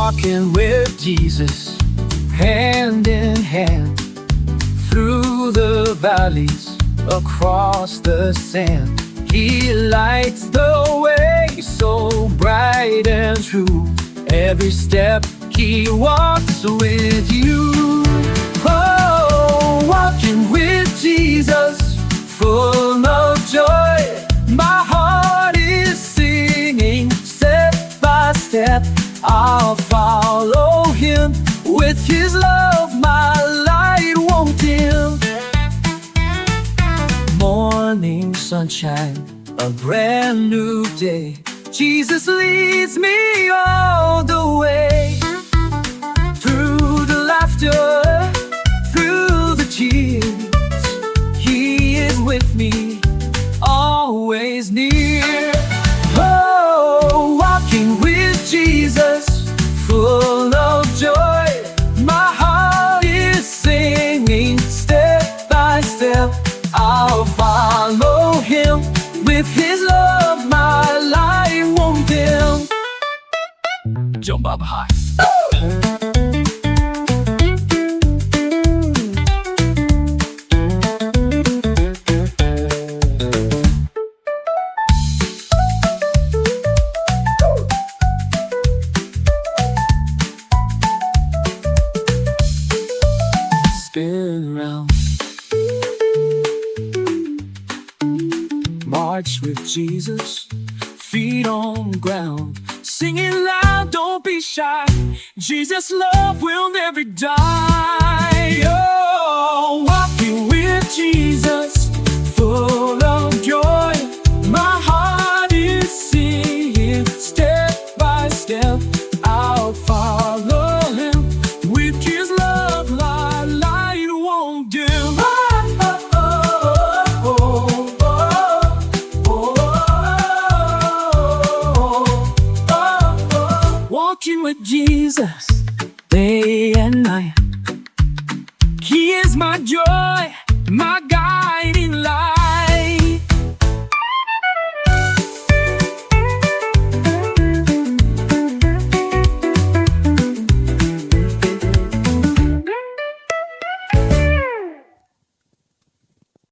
walking with Jesus, hand in hand, through the valleys, across the sand. He lights the way so bright and true. Every step he walks with you. Oh, walking with Jesus, full of joy. My heart is singing, step by step I'll follow him. With his love my light won't dim. Morning sunshine, a brand new day. Jesus leads me all the way. Through the laughter, through the tears, he is with me, always near. Oh, walking with Jesus, full of joy. My heart is singing, step by step I'll follow him. With his love my light won't dim. Jump up high. Spin round, march with Jesus, feet on ground, singing loud, don't be shy. Jesus' love will never die. Oh, walking with Jesus, full